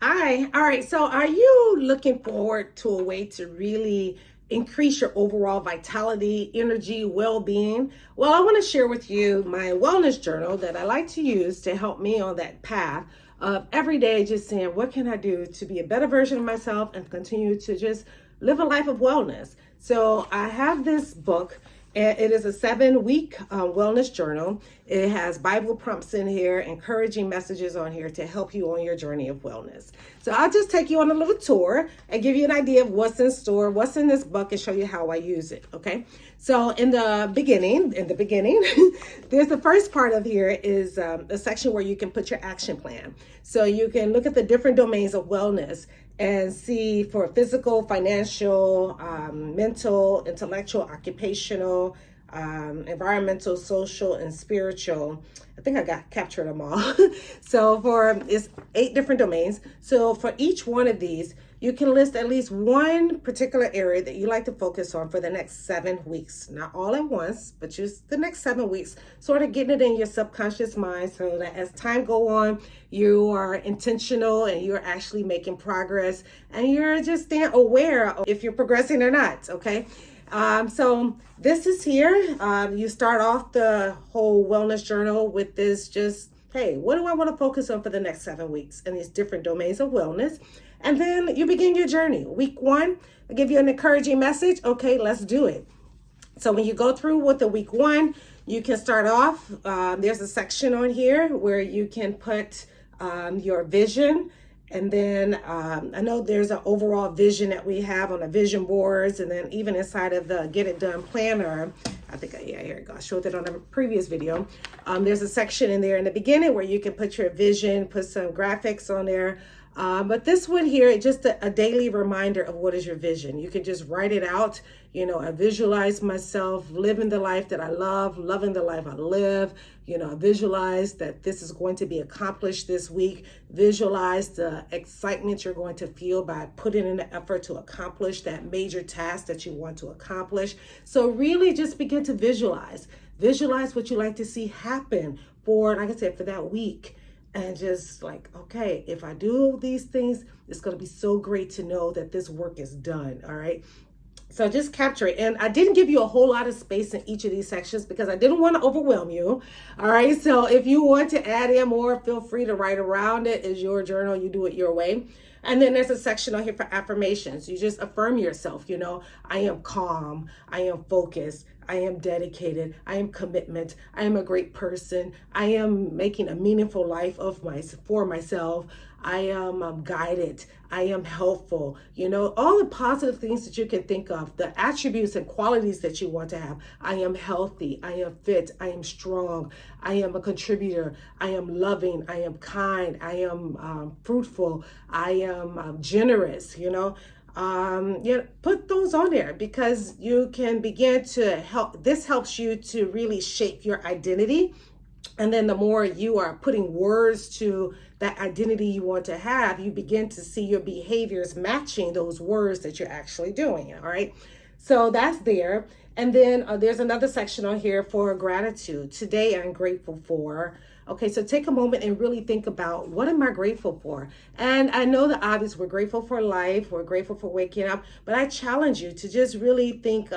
Hi. All right. So, are you looking forward to a way to really increase your overall vitality, energy, well being? Well, I want to share with you my wellness journal that I like to use to help me on that path of every day just saying, what can I do to be a better version of myself and continue to just live a life of wellness? So, I have this book. And it is a 7-week wellness journal. It has Bible prompts in here, encouraging messages on here to help you on your journey of wellness. So I'll just take you on a little tour and give you an idea of what's in store, what's in this book, and show you how I use it. Okay. So in the beginning, there's the first part of here is a section where you can put your action plan. So you can look at the different domains of wellness and see for physical, financial, mental, intellectual, occupational, environmental, social, and spiritual. I think I got captured them all. So it's 8 different domains. So for each one of these, you can list at least one particular area that you like to focus on for the next 7 weeks. Not all at once, but just the next 7 weeks, sort of getting it in your subconscious mind so that as time go on, you are intentional and you're actually making progress and you're just staying aware of if you're progressing or not, okay? So this is here. You start off the whole wellness journal with this just, hey, what do I want to focus on for the next 7 weeks in these different domains of wellness? And then you begin your journey. Week 1, I give you an encouraging message. Okay, let's do it. So when you go through with the week 1, you can start off. There's a section on here where you can put your vision. And then I know there's an overall vision that we have on the vision boards, and then even inside of the Get It Done planner, I think, yeah, here it goes. I showed that on a previous video. There's a section in there in the beginning where you can put your vision, put some graphics on there. But this one here, just a daily reminder of what is your vision. You can just write it out. I visualize myself living the life that I love, loving the life I live. I visualize that this is going to be accomplished this week. Visualize the excitement you're going to feel by putting in the effort to accomplish that major task that you want to accomplish. So really just begin to visualize. Visualize what you like to see happen for, like I said, for that week. And just like, okay, if I do these things, it's going to be so great to know that this work is done. All right. So just capture it. And I didn't give you a whole lot of space in each of these sections because I didn't want to overwhelm you. All right. So if you want to add in more, feel free to write around it. It's your journal. You do it your way. And then there's a section on here for affirmations. You just affirm yourself. I am calm. I am focused. I am dedicated. I am commitment. I am a great person. I am making a meaningful life for myself. I am guided. I am helpful. All the positive things that you can think of, the attributes and qualities that you want to have. I am healthy. I am fit. I am strong. I am a contributor. I am loving. I am kind. I am fruitful. I am generous. Put those on there because you can begin to help. This helps you to really shape your identity. And then the more you are putting words to that identity you want to have, you begin to see your behaviors matching those words that you're actually doing. All right. So that's there. And then there's another section on here for gratitude. Today, I'm grateful for. Okay, so take a moment and really think about what am I grateful for? And I know the obvious, we're grateful for life, we're grateful for waking up, but I challenge you to just really think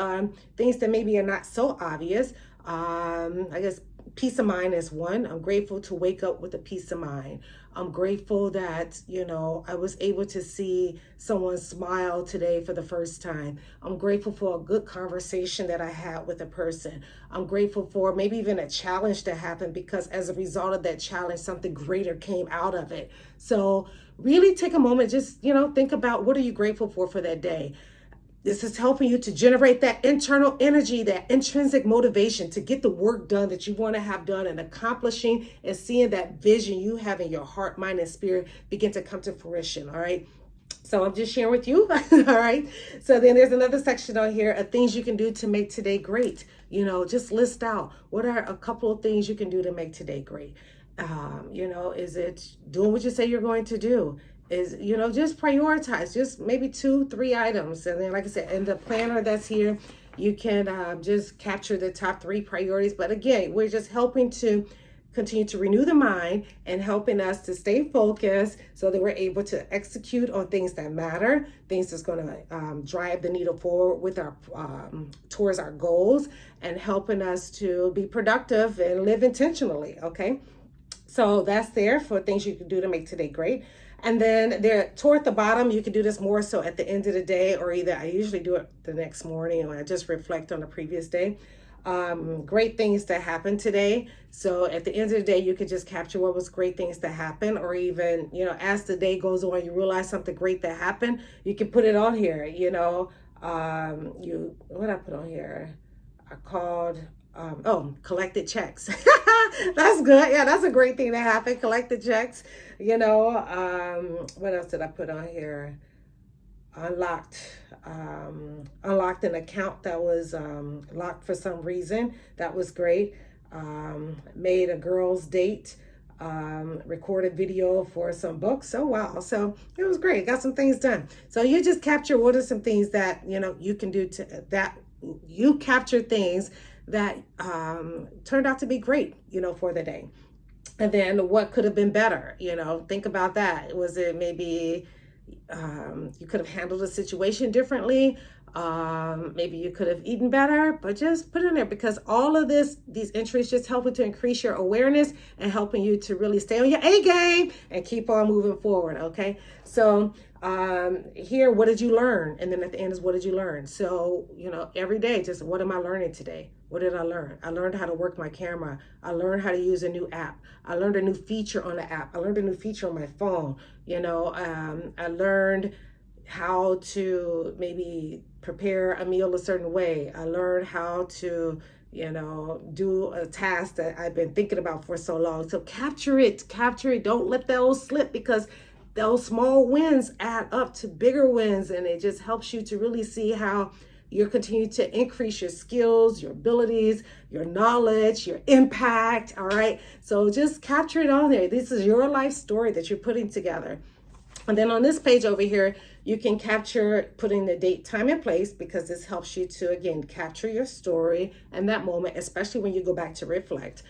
things that maybe are not so obvious. I guess peace of mind is one. I'm grateful to wake up with a peace of mind. I'm grateful that, I was able to see someone smile today for the first time. I'm grateful for a good conversation that I had with a person. I'm grateful for maybe even a challenge that happened because as a result of that challenge, something greater came out of it. So really take a moment, just, think about what are you grateful for that day. This is helping you to generate that internal energy, that intrinsic motivation to get the work done that you want to have done and accomplishing and seeing that vision you have in your heart, mind, and spirit begin to come to fruition. All right. So I'm just sharing with you. All right. So then there's another section on here of things you can do to make today great. Just list out what are a couple of things you can do to make today great. Is it doing what you say you're going to do? Is, just prioritize, just maybe 2-3 items. And then, like I said, in the planner that's here, you can just capture the top 3 priorities. But again, we're just helping to continue to renew the mind and helping us to stay focused so that we're able to execute on things that matter, things that's going to drive the needle forward with our towards our goals, and helping us to be productive and live intentionally. Okay, so that's there for things you can do to make today great. And then there toward the bottom, you can do this more so at the end of the day, or either I usually do it the next morning or I just reflect on the previous day. Great things that happened today. So at the end of the day, you could just capture what was great things that happened, or even, as the day goes on, you realize something great that happened, you can put it on here, what I put on here, I called, collected checks. That's good. Yeah, that's a great thing that happened. Collected checks, what else did I put on here? Unlocked an account that was locked for some reason. That was great. Made a girl's date. Recorded video for some books. Oh wow, so it was great. Got some things done. So you just capture what are some things that you can do to that. You capture things that turned out to be great, for the day. And then what could have been better? Think about that. Was it maybe you could have handled the situation differently? Maybe you could have eaten better, but just put it in there, because all of these entries just helping to increase your awareness and helping you to really stay on your A game and keep on moving forward. Okay. So here, what did you learn? And then at the end is, what did you learn? So, every day, just what am I learning today? What did I learn? I learned how to work my camera. I learned how to use a new app. I learned a new feature on the app. I learned a new feature on my phone. I learned how to maybe prepare a meal a certain way. I learned how to, do a task that I've been thinking about for so long. So capture it. Don't let those slip, because those small wins add up to bigger wins, and it just helps you to really see how you're continuing to increase your skills, your abilities, your knowledge, your impact. All right. So just capture it on there. This is your life story that you're putting together. And then on this page over here, you can capture putting the date, time, and place, because this helps you to, again, capture your story and that moment, especially when you go back to reflect.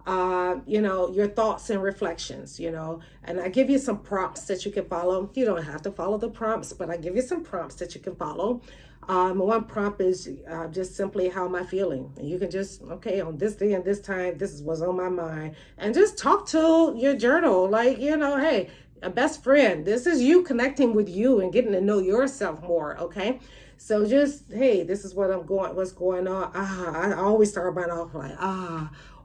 Your thoughts and reflections, and I give you some prompts that you can follow. You don't have to follow the prompts, but I give you some prompts that you can follow. One prompt is just simply, how am I feeling? And you can just, on this day and this time, this is what's on my mind, and just talk to your journal. Like, hey, a best friend, this is you connecting with you and getting to know yourself more. Okay. So just, hey, this is what's going on. I always start mine off like,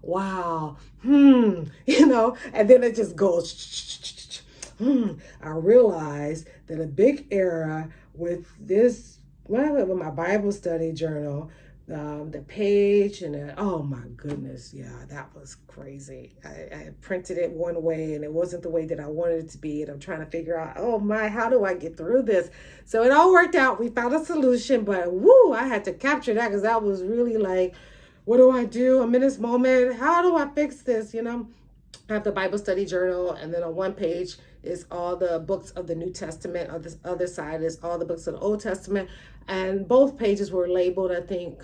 wow, and then it just goes, I realized that a big error with this, with my Bible study journal, the page, and oh my goodness, yeah, that was crazy. I printed it one way and it wasn't the way that I wanted it to be, and I'm trying to figure out, oh my, how do I get through this? So it all worked out. We found a solution, but I had to capture that, because that was really like, what do I do? I'm in this moment. How do I fix this? I have the Bible study journal, and then on one page is all the books of the New Testament. On this other side is all the books of the Old Testament. And both pages were labeled, I think,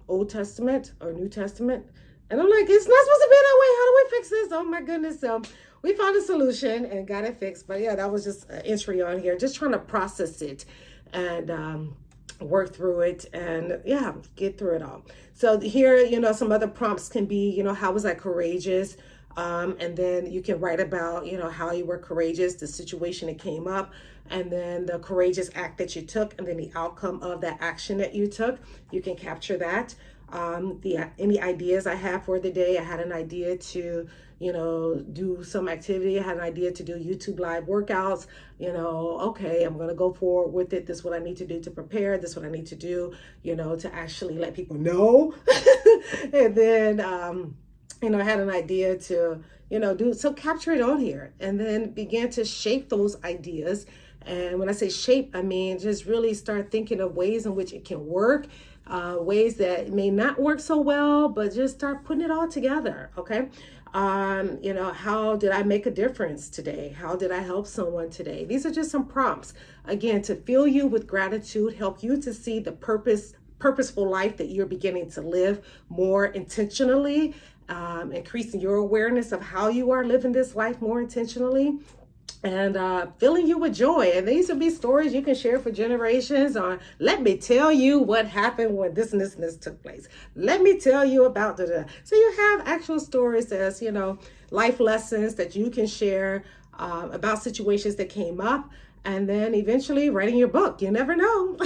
Old Testament or New Testament. And I'm like, it's not supposed to be that way. How do we fix this? Oh my goodness. So we found a solution and got it fixed. But yeah, that was just an entry on here, just trying to process it and work through it and get through it all. So here, some other prompts can be, how was I courageous? And then you can write about, how you were courageous, the situation that came up, and then the courageous act that you took, and then the outcome of that action that you took. You can capture that. Any ideas I have for the day. I had an idea to, do some activity. I had an idea to do YouTube live workouts. Okay, I'm going to go forward with it. This is what I need to do to prepare. This is what I need to do, to actually let people know. And then, I had an idea to, so capture it on here, and then begin to shape those ideas. And when I say shape, I mean, just really start thinking of ways in which it can work, ways that may not work so well, but just start putting it all together. Okay. How did I make a difference today? How did I help someone today? These are just some prompts, again, to fill you with gratitude, help you to see the purposeful life that you're beginning to live more intentionally, increasing your awareness of how you are living this life more intentionally, and filling you with joy. And these will be stories you can share for generations on, let me tell you what happened when this and this and this took place. Let me tell you about the. So you have actual stories as, life lessons that you can share about situations that came up, and then eventually writing your book. You never know.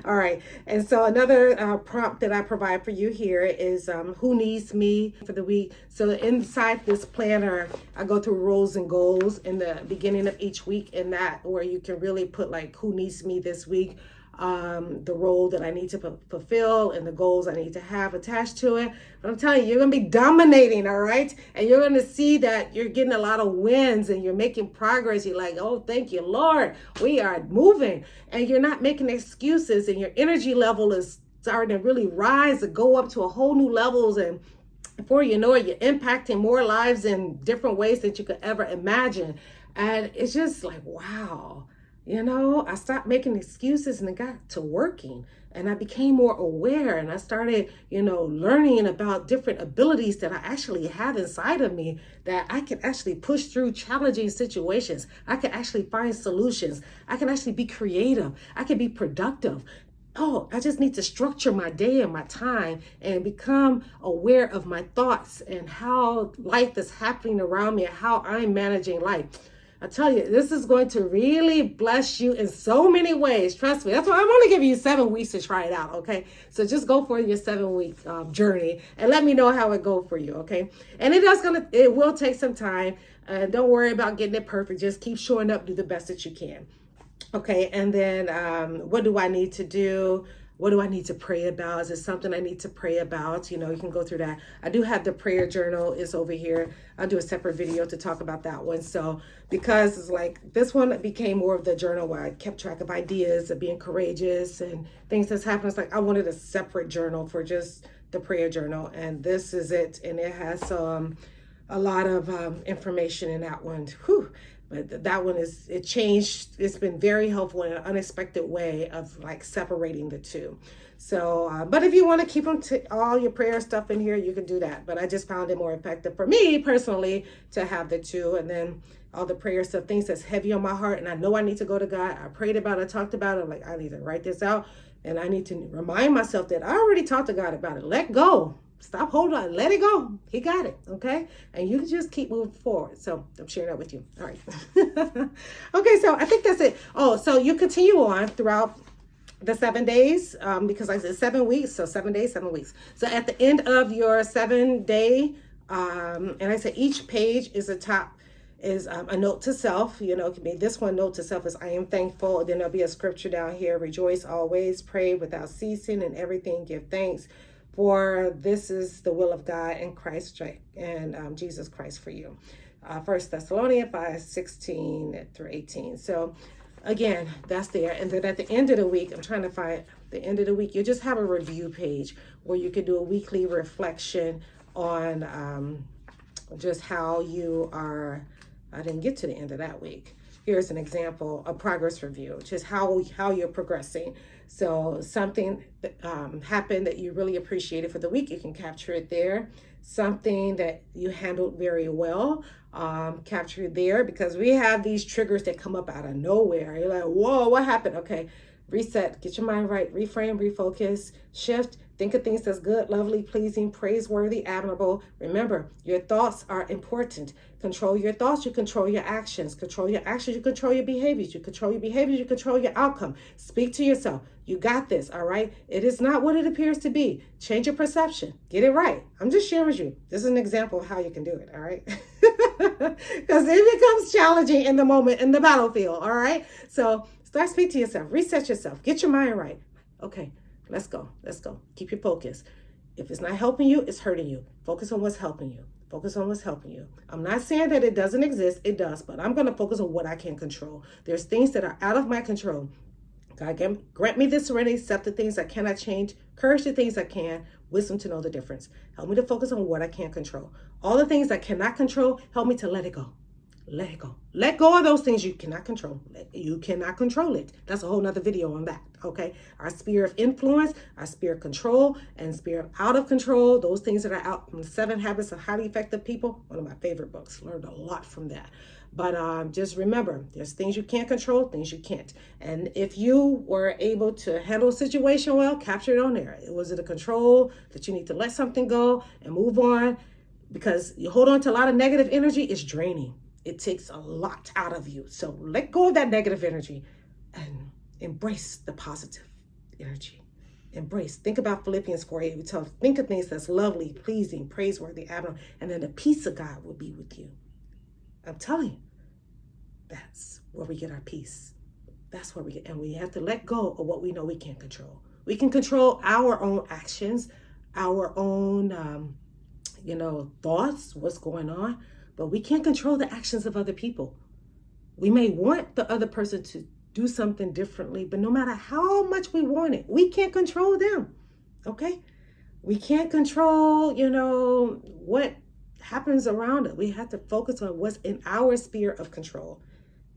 All right. And so another prompt that I provide for you here is who needs me for the week. So inside this planner, I go through roles and goals in the beginning of each week, in that where you can really put like who needs me this week, the role that I need to fulfill, and the goals I need to have attached to it. But I'm telling you, you're going to be dominating, all right? And you're going to see that you're getting a lot of wins and you're making progress. You're like, oh, thank you, Lord. We are moving. And you're not making excuses, and your energy level is starting to really rise and go up to a whole new levels. And before you know it, you're impacting more lives in different ways that you could ever imagine. And it's just like, wow. I stopped making excuses and it got to working, and I became more aware, and I started, learning about different abilities that I actually have inside of me, that I can actually push through challenging situations. I can actually find solutions. I can actually be creative. I can be productive. Oh, I just need to structure my day and my time and become aware of my thoughts and how life is happening around me and how I'm managing life. I tell you, this is going to really bless you in so many ways. Trust me. That's why I'm only giving you 7 weeks to try it out, okay? So just go for your 7-week journey and let me know how it goes for you, okay? And it will take some time. Don't worry about getting it perfect. Just keep showing up, do the best that you can. Okay, and then what do I need to do? What do I need to pray about? Is there something I need to pray about? You can go through that. I do have the prayer journal is over here. I'll do a separate video to talk about that one. So because it's like this one became more of the journal where I kept track of ideas of being courageous and things that's happened. It's like I wanted a separate journal for just the prayer journal. And this is it. And it has a lot of information in that one. Whew. But that one it changed. It's been very helpful in an unexpected way of like separating the two. So, but if you want to keep all your prayer stuff in here, you can do that. But I just found it more effective for me personally to have the two. And then all the prayer stuff, things that's heavy on my heart. And I know I need to go to God. I prayed about it, I talked about it. I'm like, I need to write this out. And I need to remind myself that I already talked to God about it. Let go. Stop holding on. Let it go. He got it. Okay. And you can just keep moving forward. So I'm sharing that with you. All right. Okay. So I think that's it. Oh, so you continue on throughout the 7 days, because I said 7 weeks. So 7 days, 7 weeks. So at the end of your 7-day, and I said each page is a note to self. It can be this one note to self is I am thankful. Then there'll be a scripture down here. Rejoice always, pray without ceasing, and everything give thanks. For this is the will of God and Christ and Jesus Christ for you. 1 Thessalonians 5:16-18. So again, that's there. And then at the end of the week, I'm trying to find the end of the week, you just have a review page where you can do a weekly reflection on just how you are. I didn't get to the end of that week. Here's an example, a progress review, just how you're progressing. So something that happened that you really appreciated for the week, you can capture it there. Something that you handled very well, capture it there, because we have these triggers that come up out of nowhere. You're like, whoa, what happened? Okay, reset, get your mind right, reframe, refocus, shift. Think of things that's good, lovely, pleasing, praiseworthy, admirable. Remember, your thoughts are important. Control your thoughts, you control your actions. Control your actions, you control your behaviors. You control your behaviors, you control your outcome. Speak to yourself. You got this, all right? It is not what it appears to be. Change your perception. Get it right. I'm just sharing with you. This is an example of how you can do it, all right? Because it becomes challenging in the moment, in the battlefield, all right? So start speaking to yourself. Reset yourself. Get your mind right. Okay. Let's go. Let's go. Keep your focus. If it's not helping you, it's hurting you. Focus on what's helping you. Focus on what's helping you. I'm not saying that it doesn't exist. It does, but I'm going to focus on what I can control. There's things that are out of my control. God, grant me the serenity, accept the things I cannot change, courage the things I can, wisdom to know the difference. Help me to focus on what I can control. All the things I cannot control, help me to let it go. let it go. Let go of those things you cannot control. You cannot control it. That's a whole nother video on that. Okay. Our sphere of influence, our sphere of control, and sphere of out of control. Those things that are out from 7 Habits of Highly Effective People. One of my favorite books. Learned a lot from that. But just remember, there's things you can't control, things you can't. And if you were able to handle a situation well, capture it on there. Was it a control that you need to let something go and move on? Because you hold on to a lot of negative energy, it's draining. It takes a lot out of you. So let go of that negative energy and embrace the positive energy. Embrace. Think about Philippians 4:8. We tell, think of things that's lovely, pleasing, praiseworthy, admirable, and then the peace of God will be with you. I'm telling you, that's where we get our peace. That's where we get, and we have to let go of what we know we can't control. We can control our own actions, our own, thoughts, what's going on, but we can't control the actions of other people. We may want the other person to do something differently, but no matter how much we want it, we can't control them. Okay? We can't control, what happens around it. We have to focus on what's in our sphere of control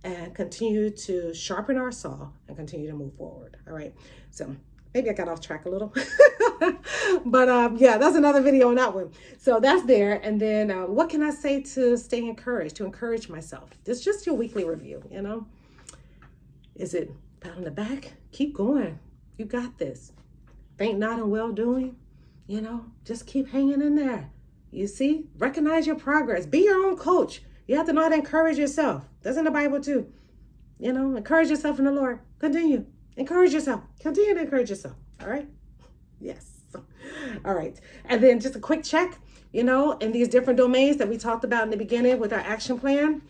and continue to sharpen our saw and continue to move forward. All right. So maybe I got off track a little, but yeah, that's another video on that one. So that's there. And then what can I say to stay encouraged, to encourage myself? This is just your weekly review, Is it pat on the back? Keep going. You got this. Faint not in well-doing, just keep hanging in there. You see, recognize your progress. Be your own coach. You have to know how to encourage yourself. That's in the Bible too. Encourage yourself in the Lord. Continue. Encourage yourself. Continue to encourage yourself. All right? Yes. All right. And then just a quick check, in these different domains that we talked about in the beginning with our action plan.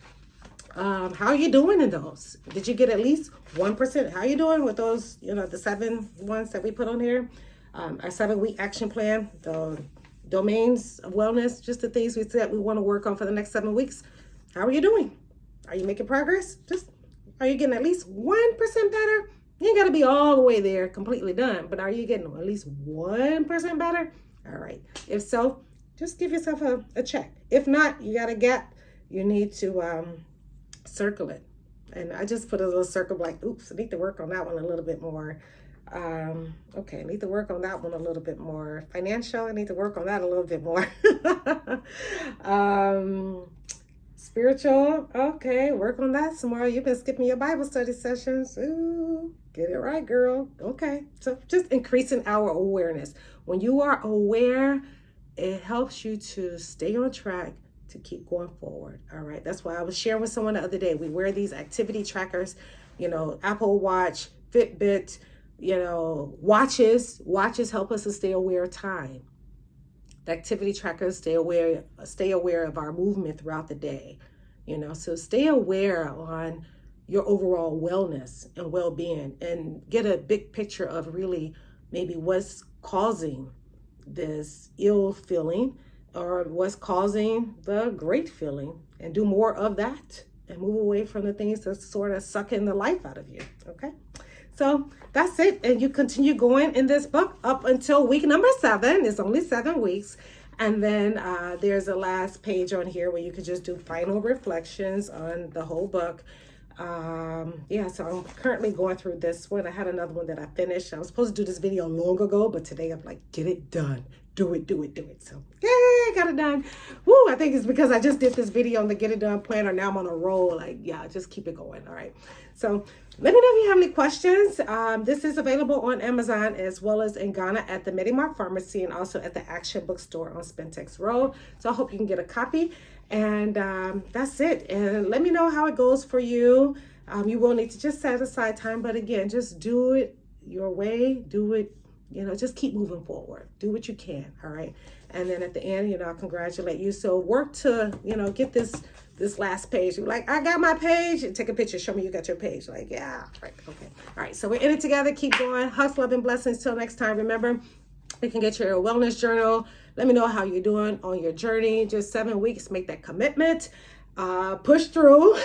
How are you doing in those? Did you get at least 1%? How are you doing with those, the 7 ones that we put on here? Our 7-week action plan, the domains of wellness, just the things we said we want to work on for the next 7 weeks. How are you doing? Are you making progress? Are you getting at least 1% better? You ain't got to be all the way there completely done, but are you getting at least 1% better? All right. If so, just give yourself a check. If not, you got a gap, you need to circle it. And I just put a little circle like, oops, I need to work on that one a little bit more. Okay, I need to work on that one a little bit more. Financial, I need to work on that a little bit more. Spiritual, okay, work on that some more. You've been skipping your Bible study sessions. Ooh, get it right, girl. Okay, so just increasing our awareness. When you are aware, it helps you to stay on track, to keep going forward. All right, that's why I was sharing with someone the other day. We wear these activity trackers, Apple Watch, Fitbit, watches help us to stay aware of time. The activity trackers stay aware of our movement throughout the day, so stay aware on your overall wellness and well-being and get a big picture of really maybe what's causing this ill feeling or what's causing the great feeling, and do more of that and move away from the things that sort of sucking the life out of you. Okay. So that's it. And you continue going in this book up until week number 7. It's only 7 weeks. And then there's a last page on here where you could just do final reflections on the whole book. So I'm currently going through this one. I had another one that I finished. I was supposed to do this video long ago, but today I'm like, get it done. Do it. So, yay, got it done. Woo, I think it's because I just did this video on the Get It Done planner. Now I'm on a roll. Just keep it going. All right. So let me know if you have any questions. This is available on Amazon as well as in Ghana at the MediMart Pharmacy and also at the Action Bookstore on Spentex Road. So I hope you can get a copy. And that's it. And let me know how it goes for you. You will need to just set aside time. But again, just do it your way. Do it. Just keep moving forward. Do what you can. All right. And then at the end, I'll congratulate you. So work to, get this last page. You're like, I got my page. And take a picture. Show me you got your page. Like, yeah. Right. Okay. All right. So we're in it together. Keep going. Hugs, love, and blessings. Till next time. Remember, you can get your wellness journal. Let me know how you're doing on your journey. Just 7 weeks. Make that commitment. Push through.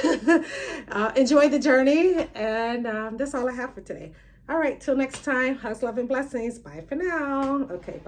Enjoy the journey. And that's all I have for today. All right, till next time, hugs, love, and blessings. Bye for now. Okay. Bye.